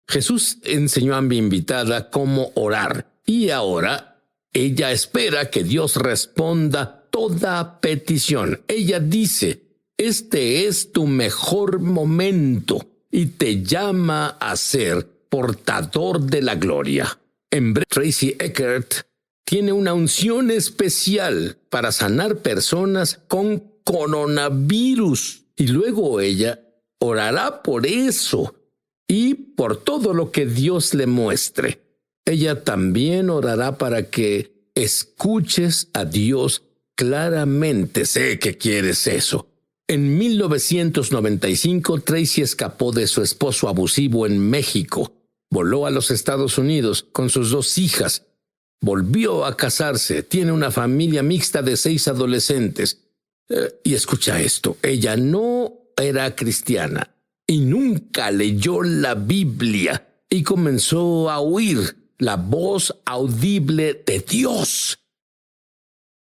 Jesús enseñó a mi invitada cómo orar y ahora ella espera que Dios responda toda petición. Ella dice, este es tu mejor momento y te llama a ser portador de la gloria. En breve, Tracy Eckert tiene una unción especial para sanar personas con coronavirus y luego ella orará por eso y por todo lo que Dios le muestre. Ella también orará para que escuches a Dios claramente. Sé que quieres eso. En 1995, Tracy escapó de su esposo abusivo en México. Voló a los Estados Unidos con sus 2 hijas. Volvió a casarse. Tiene una familia mixta de 6 adolescentes. Y escucha esto. Ella no era cristiana y nunca leyó la Biblia y comenzó a oír la voz audible de Dios.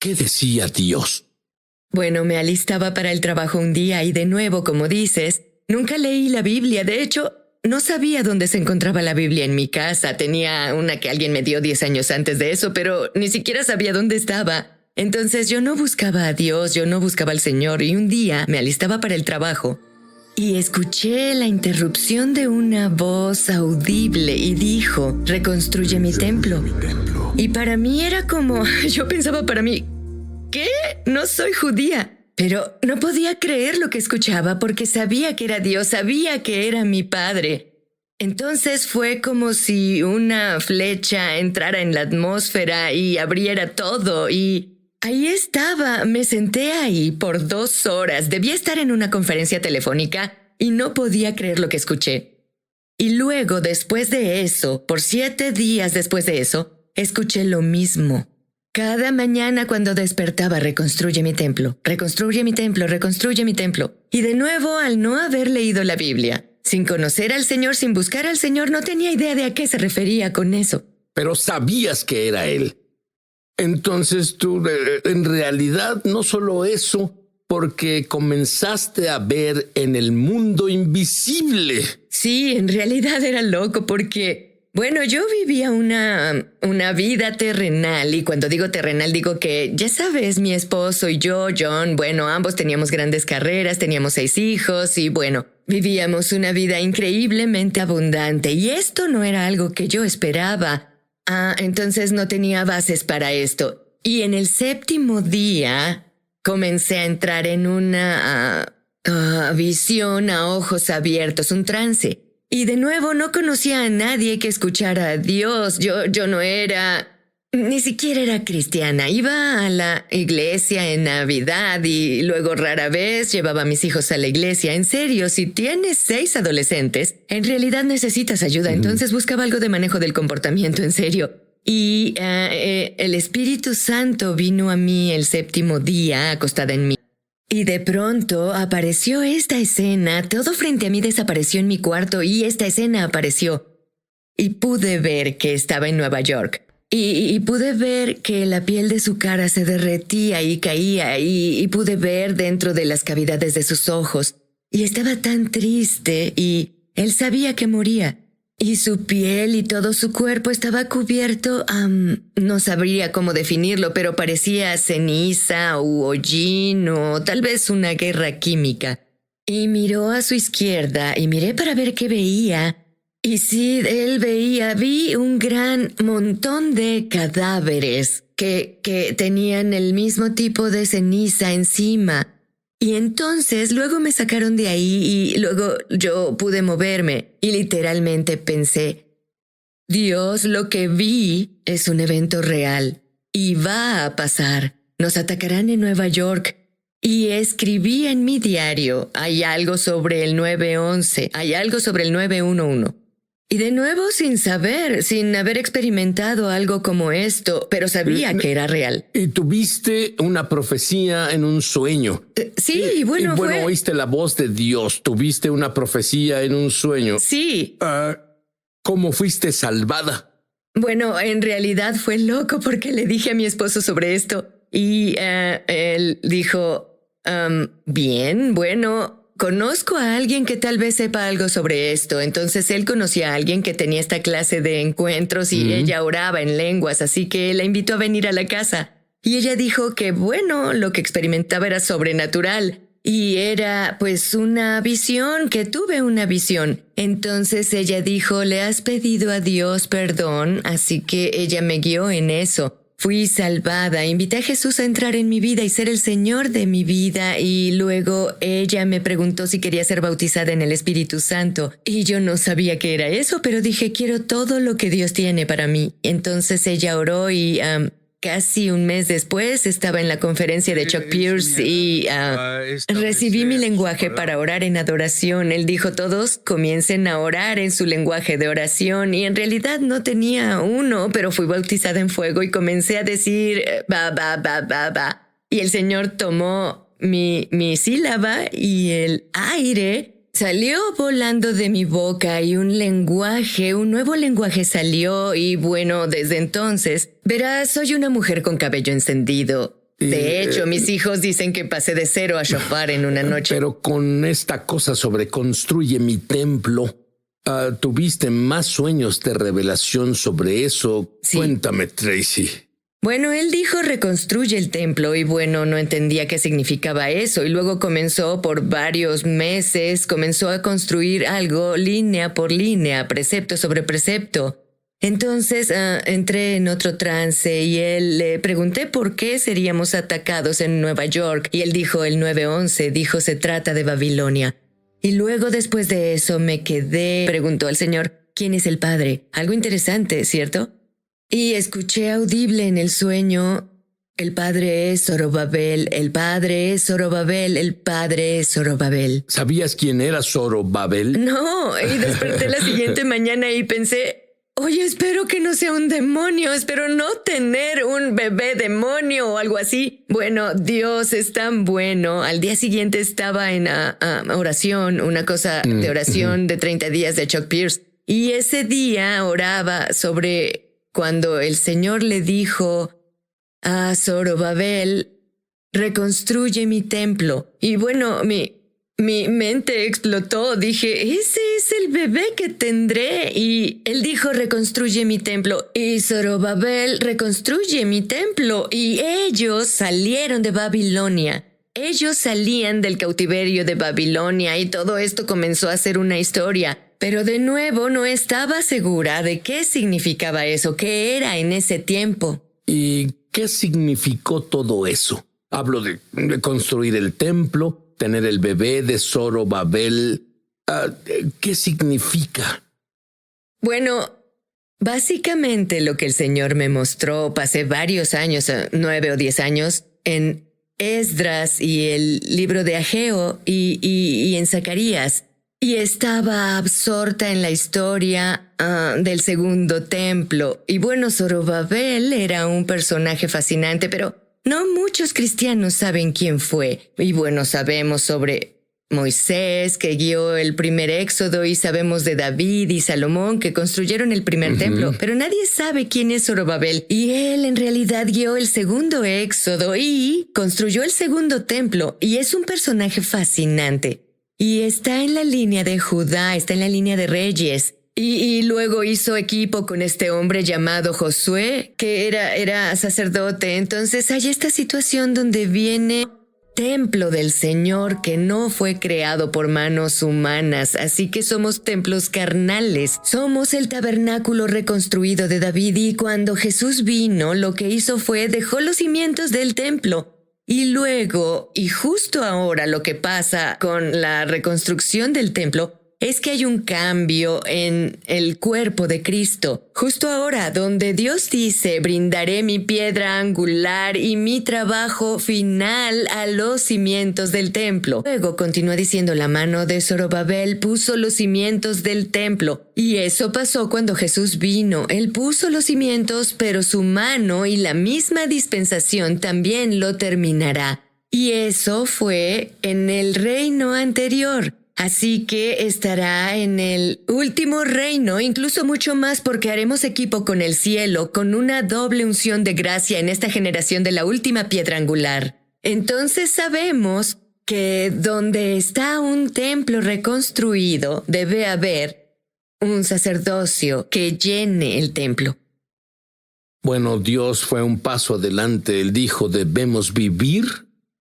¿Qué decía Dios? Bueno, me alistaba para el trabajo un día y de nuevo, como dices, nunca leí la Biblia. De hecho, no sabía dónde se encontraba la Biblia en mi casa. Tenía una que alguien me dio 10 años antes de eso, pero ni siquiera sabía dónde estaba. Entonces yo no buscaba a Dios, yo no buscaba al Señor y un día me alistaba para el trabajo y escuché la interrupción de una voz audible y dijo, reconstruye mi templo. Y para mí era como, yo pensaba para mí, ¿qué? No soy judía. Pero no podía creer lo que escuchaba porque sabía que era Dios, sabía que era mi Padre. Entonces fue como si una flecha entrara en la atmósfera y abriera todo y ahí estaba, me senté ahí por 2 horas. Debía estar en una conferencia telefónica y no podía creer lo que escuché. Y luego, después de eso, por 7 días después de eso, escuché lo mismo. Cada mañana cuando despertaba, reconstruye mi templo, reconstruye mi templo, reconstruye mi templo. Y de nuevo, al no haber leído la Biblia, sin conocer al Señor, sin buscar al Señor, no tenía idea de a qué se refería con eso. Pero sabías que era Él. Entonces tú, en realidad, no solo eso, porque comenzaste a ver en el mundo invisible. Sí, en realidad era loco porque, bueno, yo vivía una vida terrenal y cuando digo terrenal digo que, ya sabes, mi esposo y yo, John, bueno, ambos teníamos grandes carreras, teníamos 6 hijos y bueno, vivíamos una vida increíblemente abundante y esto no era algo que yo esperaba. Entonces no tenía bases para esto. Y en el 7º día comencé a entrar en una visión a ojos abiertos, un trance. Y de nuevo no conocía a nadie que escuchara a Dios. Yo no era, ni siquiera era cristiana. Iba a la iglesia en Navidad y luego rara vez llevaba a mis hijos a la iglesia. En serio, si tienes 6 adolescentes, en realidad necesitas ayuda. Entonces buscaba algo de manejo del comportamiento, en serio. Y el Espíritu Santo vino a mí el 7º día, acostada en mí. Y de pronto apareció esta escena, todo frente a mí desapareció en mi cuarto y esta escena apareció. Y pude ver que estaba en Nueva York. Y pude ver que la piel de su cara se derretía y caía y pude ver dentro de las cavidades de sus ojos. Y estaba tan triste y él sabía que moría. Y su piel y todo su cuerpo estaba cubierto, no sabría cómo definirlo, pero parecía ceniza u hollín o tal vez una guerra química. Y miró a su izquierda y miré para ver qué veía. Y sí, vi un gran montón de cadáveres que tenían el mismo tipo de ceniza encima. Y entonces luego me sacaron de ahí y luego yo pude moverme y literalmente pensé, Dios, lo que vi es un evento real y va a pasar. Nos atacarán en Nueva York. Y escribí en mi diario, hay algo sobre el 9/11, hay algo sobre el 9/11. Y de nuevo sin haber experimentado algo como esto, pero sabía que era real. Y tuviste una profecía en un sueño. Sí, bueno, fue... oíste la voz de Dios, tuviste una profecía en un sueño. Sí. ¿Cómo fuiste salvada? Bueno, en realidad fue loco porque le dije a mi esposo sobre esto y él dijo, bien, bueno... conozco a alguien que tal vez sepa algo sobre esto. Entonces él conocía a alguien que tenía esta clase de encuentros y ella oraba en lenguas, así que la invitó a venir a la casa. Y ella dijo que, bueno, lo que experimentaba era sobrenatural. Y era, pues, una visión, que tuve una visión. Entonces ella dijo, le has pedido a Dios perdón, así que ella me guió en eso. Fui salvada, invité a Jesús a entrar en mi vida y ser el Señor de mi vida, y luego ella me preguntó si quería ser bautizada en el Espíritu Santo. Y yo no sabía qué era eso, pero dije, quiero todo lo que Dios tiene para mí. Entonces ella oró y casi un mes después estaba en la conferencia de Chuck Pierce y recibí mi lenguaje para orar en adoración. Él dijo, todos comiencen a orar en su lenguaje de oración, y en realidad no tenía uno, pero fui bautizada en fuego y comencé a decir ba, ba, ba, ba, ba. Y el Señor tomó mi sílaba y el aire salió volando de mi boca y un nuevo lenguaje salió, y bueno, desde entonces, verás, soy una mujer con cabello encendido. De hecho, mis hijos dicen que pasé de 0 a shofar en una noche. Pero con esta cosa sobre construye mi templo, ¿tuviste más sueños de revelación sobre eso? Sí. Cuéntame, Tracy. Bueno, él dijo reconstruye el templo, y bueno, no entendía qué significaba eso, y luego comenzó por varios meses, comenzó a construir algo línea por línea, precepto sobre precepto. Entonces entré en otro trance y le pregunté por qué seríamos atacados en Nueva York, y él dijo el 9/11, dijo se trata de Babilonia. Y luego después de eso me quedé, preguntó al Señor, ¿quién es el Padre? Algo interesante, ¿cierto? Y escuché audible en el sueño, el Padre es Zorobabel, el Padre es Zorobabel, el Padre es Zorobabel. ¿Sabías quién era Zorobabel? No, y desperté la siguiente mañana y pensé, oye, espero que no sea un demonio, espero no tener un bebé demonio o algo así. Bueno, Dios es tan bueno. Al día siguiente estaba en oración, una cosa de oración de 30 días de Chuck Pierce. Y ese día oraba sobre cuando el Señor le dijo a Zorobabel, reconstruye mi templo. Y bueno, mi mente explotó. Dije, ese es el bebé que tendré. Y él dijo, reconstruye mi templo. Y Zorobabel, reconstruye mi templo. Y ellos salieron de Babilonia. Ellos salían del cautiverio de Babilonia, y todo esto comenzó a ser una historia. Pero de nuevo no estaba segura de qué significaba eso, qué era en ese tiempo. ¿Y qué significó todo eso? Hablo de construir el templo, tener el bebé de Zorobabel. ¿Qué significa? Bueno, básicamente lo que el Señor me mostró, pasé varios años, 9 o 10 años, en Esdras y el libro de Ageo y en Zacarías. Y estaba absorta en la historia del segundo templo. Y bueno, Zorobabel era un personaje fascinante, pero no muchos cristianos saben quién fue. Y bueno, sabemos sobre Moisés, que guió el primer éxodo, y sabemos de David y Salomón, que construyeron el primer templo. Pero nadie sabe quién es Zorobabel. Y él en realidad guió el segundo éxodo y construyó el segundo templo. Y es un personaje fascinante. Y está en la línea de Judá, está en la línea de Reyes. Y luego hizo equipo con este hombre llamado Josué, que era sacerdote. Entonces hay esta situación donde viene templo del Señor que no fue creado por manos humanas. Así que somos templos carnales. Somos el tabernáculo reconstruido de David, y cuando Jesús vino, lo que hizo fue dejó los cimientos del templo. Y luego, y justo ahora, lo que pasa con la reconstrucción del templo es que hay un cambio en el cuerpo de Cristo. Justo ahora, donde Dios dice, brindaré mi piedra angular y mi trabajo final a los cimientos del templo. Luego continúa diciendo, la mano de Zorobabel puso los cimientos del templo. Y eso pasó cuando Jesús vino. Él puso los cimientos, pero su mano y la misma dispensación también lo terminará. Y eso fue en el reino anterior. Así que estará en el último reino, incluso mucho más, porque haremos equipo con el cielo, con una doble unción de gracia en esta generación de la última piedra angular. Entonces sabemos que donde está un templo reconstruido debe haber un sacerdocio que llene el templo. Bueno, Dios fue un paso adelante. Él dijo, debemos vivir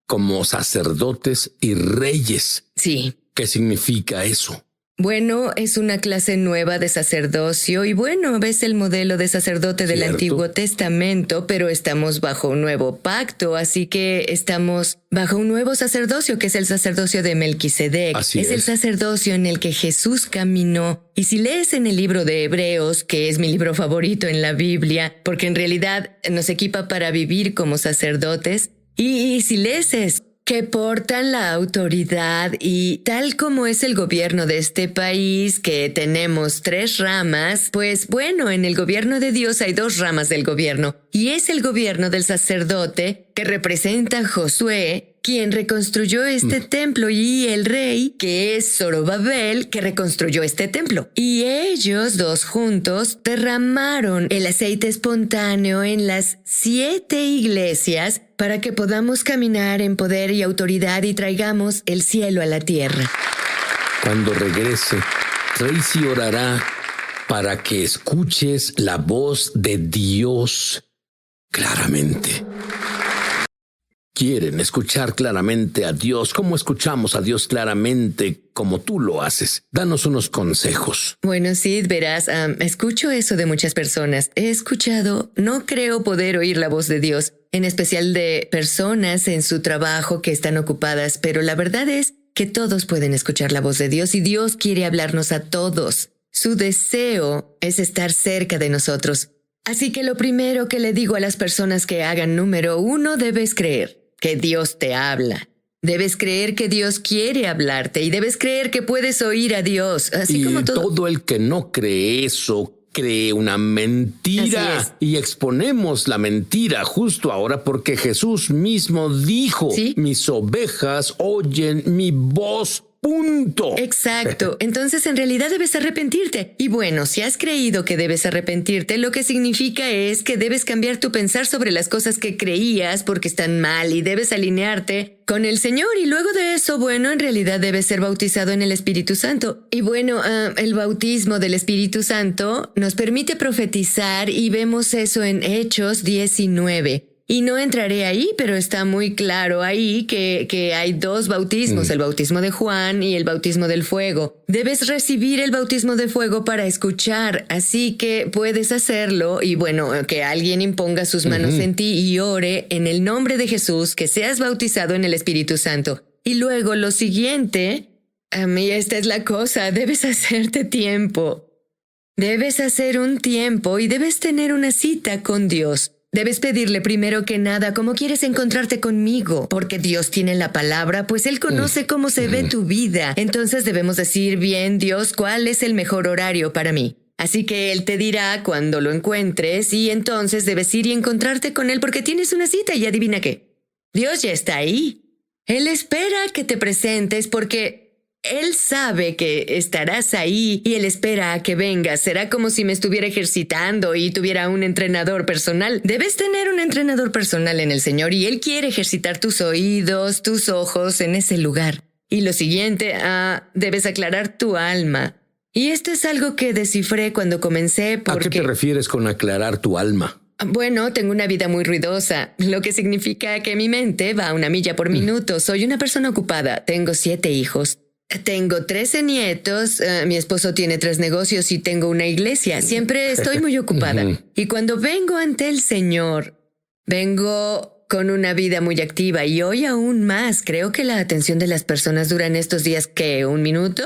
como sacerdotes y reyes. Sí. ¿Qué significa eso? Bueno, es una clase nueva de sacerdocio y bueno, ves el modelo de sacerdote del ¿Cierto? Antiguo Testamento, pero estamos bajo un nuevo pacto, así que estamos bajo un nuevo sacerdocio que es el sacerdocio de Melquisedec. Así es el es. sacerdocio en el que Jesús caminó. Y si lees en el libro de Hebreos, que es mi libro favorito en la Biblia, porque en realidad nos equipa para vivir como sacerdotes, y si lees eso, que portan la autoridad y tal como es el gobierno de este país, que tenemos 3 ramas, pues bueno, en el gobierno de Dios hay 2 ramas del gobierno, y es el gobierno del sacerdote que representa a Josué, quien reconstruyó este templo, y el rey, que es Zorobabel, que reconstruyó este templo. Y ellos 2 juntos derramaron el aceite espontáneo en las 7 iglesias para que podamos caminar en poder y autoridad y traigamos el cielo a la tierra. Cuando regrese, Tracy orará para que escuches la voz de Dios claramente. ¿Quieren escuchar claramente a Dios? ¿Cómo escuchamos a Dios claramente como tú lo haces? Danos unos consejos. Bueno, Sid, verás, escucho eso de muchas personas. He escuchado, no creo poder oír la voz de Dios, en especial de personas en su trabajo que están ocupadas, pero la verdad es que todos pueden escuchar la voz de Dios y Dios quiere hablarnos a todos. Su deseo es estar cerca de nosotros. Así que lo primero que le digo a las personas que hagan, número 1, debes creer que Dios te habla. Debes creer que Dios quiere hablarte y debes creer que puedes oír a Dios, así y como todo el que no cree eso, cree una mentira. Así Y exponemos la mentira justo ahora porque Jesús mismo dijo, ¿Sí? mis ovejas oyen mi voz. Punto. Exacto. Entonces, en realidad debes arrepentirte. Y bueno, si has creído que debes arrepentirte, lo que significa es que debes cambiar tu pensar sobre las cosas que creías porque están mal y debes alinearte con el Señor. Y luego de eso, bueno, en realidad debes ser bautizado en el Espíritu Santo. Y bueno, el bautismo del Espíritu Santo nos permite profetizar y vemos eso en Hechos 19. Y no entraré ahí, pero está muy claro ahí que hay 2 bautismos, el bautismo de Juan y el bautismo del fuego. Debes recibir el bautismo de fuego para escuchar, así que puedes hacerlo y bueno, que alguien imponga sus manos en ti y ore en el nombre de Jesús, que seas bautizado en el Espíritu Santo. Y luego lo siguiente, a mí esta es la cosa, debes hacerte tiempo. Debes hacer un tiempo y debes tener una cita con Dios. Debes pedirle primero que nada cómo quieres encontrarte conmigo, porque Dios tiene la palabra, pues Él conoce cómo se ve tu vida. Entonces debemos decir, bien, Dios, ¿cuál es el mejor horario para mí? Así que Él te dirá cuando lo encuentres y entonces debes ir y encontrarte con Él porque tienes una cita y adivina qué. Dios ya está ahí. Él espera que te presentes porque Él sabe que estarás ahí y Él espera a que vengas. Será como si me estuviera ejercitando y tuviera un entrenador personal. Debes tener un entrenador personal en el Señor y Él quiere ejercitar tus oídos, tus ojos en ese lugar. Y lo siguiente, debes aclarar tu alma. Y esto es algo que descifré cuando comencé porque... ¿A qué te refieres con aclarar tu alma? Bueno, tengo una vida muy ruidosa, lo que significa que mi mente va a 1 milla por minuto. Soy una persona ocupada, tengo 7 hijos. Tengo 13 nietos, mi esposo tiene 3 negocios y tengo una iglesia. Siempre estoy muy ocupada. Y cuando vengo ante el Señor, vengo con una vida muy activa y hoy aún más. Creo que la atención de las personas dura en estos días, ¿qué? ¿1 minuto?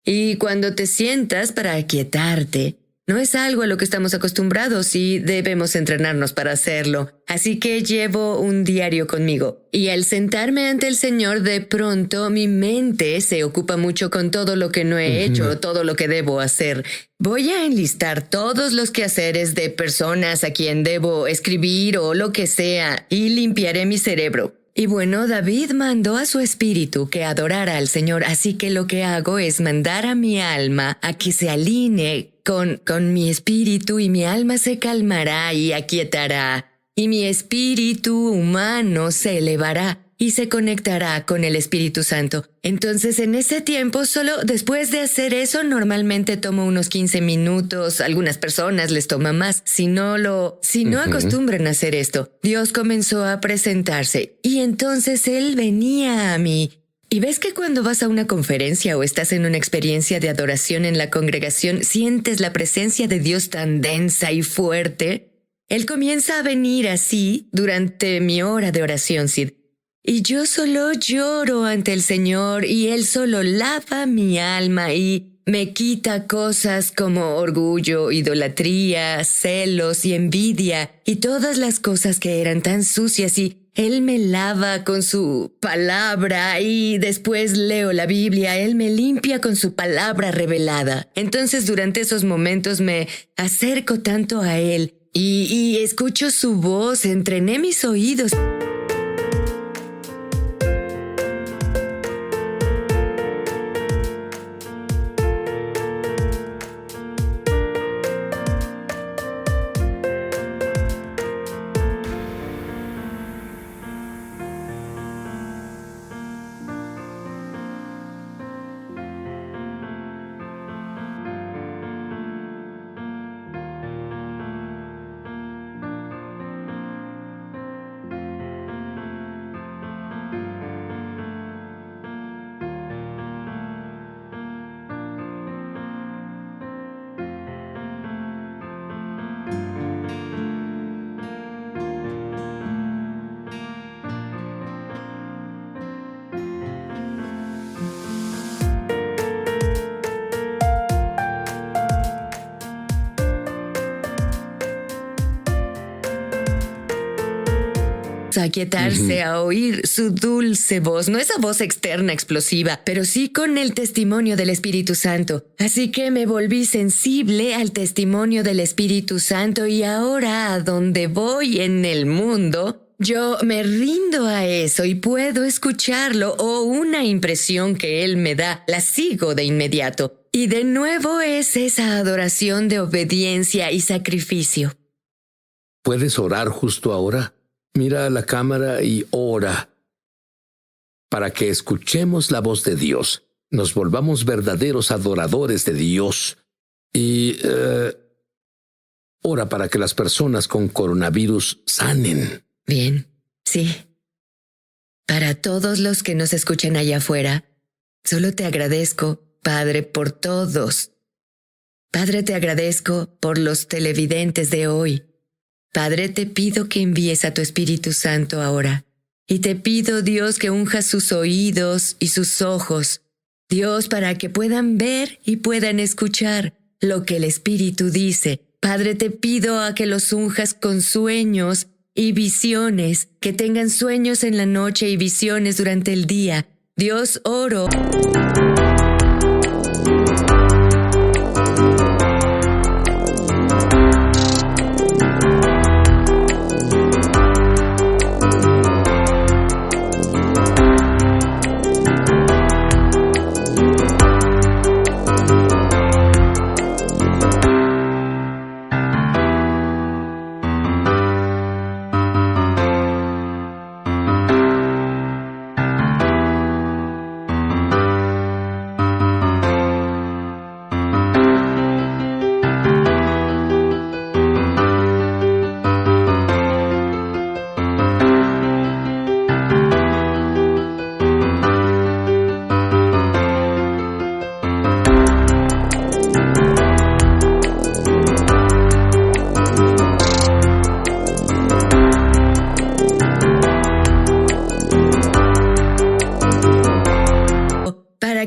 Y cuando te sientas para aquietarte, no es algo a lo que estamos acostumbrados y debemos entrenarnos para hacerlo. Así que llevo un diario conmigo. Y al sentarme ante el Señor, de pronto mi mente se ocupa mucho con todo lo que no he hecho, todo lo que debo hacer. Voy a enlistar todos los quehaceres de personas a quien debo escribir o lo que sea y limpiaré mi cerebro. Y bueno, David mandó a su espíritu que adorara al Señor, así que lo que hago es mandar a mi alma a que se alinee con mi espíritu y mi alma se calmará y aquietará. Y mi espíritu humano se elevará. y se conectará con el Espíritu Santo. Entonces, en ese tiempo, solo después de hacer eso, normalmente tomo unos 15 minutos. Algunas personas les toma más. Si no acostumbran a hacer esto, Dios comenzó a presentarse y entonces Él venía a mí. Y ves que cuando vas a una conferencia o estás en una experiencia de adoración en la congregación, sientes la presencia de Dios tan densa y fuerte. Él comienza a venir así durante mi hora de oración, Sid. Y yo solo lloro ante el Señor y Él solo lava mi alma y me quita cosas como orgullo, idolatría, celos y envidia y todas las cosas que eran tan sucias y Él me lava con su palabra y después leo la Biblia. Él me limpia con su palabra revelada. Entonces durante esos momentos me acerco tanto a Él y escucho su voz, entrené mis oídos. A aquietarse, a oír su dulce voz, no esa voz externa explosiva, pero sí con el testimonio del Espíritu Santo. Así que me volví sensible al testimonio del Espíritu Santo y ahora a donde voy en el mundo, yo me rindo a eso y puedo escucharlo o una impresión que Él me da, la sigo de inmediato. Y de nuevo es esa adoración de obediencia y sacrificio. ¿Puedes orar justo ahora? Mira a la cámara y ora para que escuchemos la voz de Dios, nos volvamos verdaderos adoradores de Dios y ora para que las personas con coronavirus sanen. Bien, sí. Para todos los que nos escuchan allá afuera, solo te agradezco, Padre, por todos. Padre, te agradezco por los televidentes de hoy. Padre, te pido que envíes a tu Espíritu Santo ahora. Y te pido, Dios, que unjas sus oídos y sus ojos. Dios, para que puedan ver y puedan escuchar lo que el Espíritu dice. Padre, te pido a que los unjas con sueños y visiones, que tengan sueños en la noche y visiones durante el día. Dios, oro.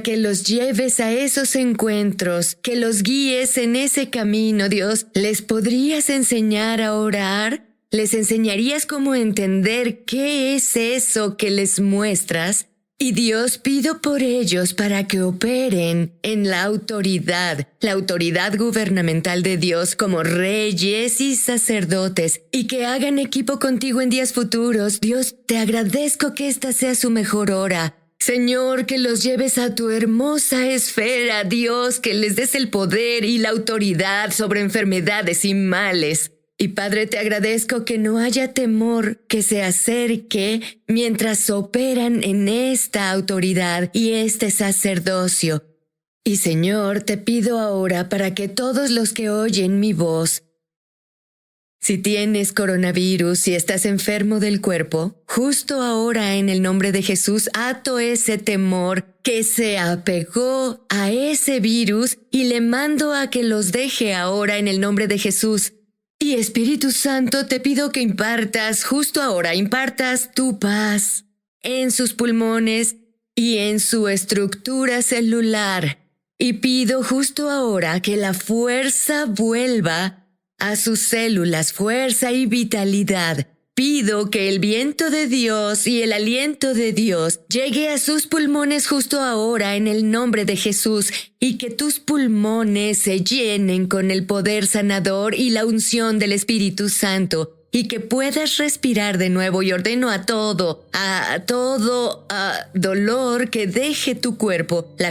Que los lleves a esos encuentros, que los guíes en ese camino, Dios. ¿Les podrías enseñar a orar? ¿Les enseñarías cómo entender qué es eso que les muestras? Y Dios, pido por ellos para que operen en la autoridad gubernamental de Dios como reyes y sacerdotes, y que hagan equipo contigo en días futuros. Dios, te agradezco que esta sea su mejor hora. Señor, que los lleves a tu hermosa esfera, Dios, que les des el poder y la autoridad sobre enfermedades y males. Y Padre, te agradezco que no haya temor que se acerque mientras operan en esta autoridad y este sacerdocio. Y Señor, te pido ahora para que todos los que oyen mi voz, si tienes coronavirus, si estás enfermo del cuerpo, justo ahora en el nombre de Jesús, ato ese temor que se apegó a ese virus y le mando a que los deje ahora en el nombre de Jesús. Y Espíritu Santo, te pido que impartas justo ahora, impartas tu paz en sus pulmones y en su estructura celular. Y pido justo ahora que la fuerza vuelva a sus células, fuerza y vitalidad. Pido que el viento de Dios y el aliento de Dios llegue a sus pulmones justo ahora en el nombre de Jesús y que tus pulmones se llenen con el poder sanador y la unción del Espíritu Santo y que puedas respirar de nuevo, y ordeno a todo dolor que deje tu cuerpo, la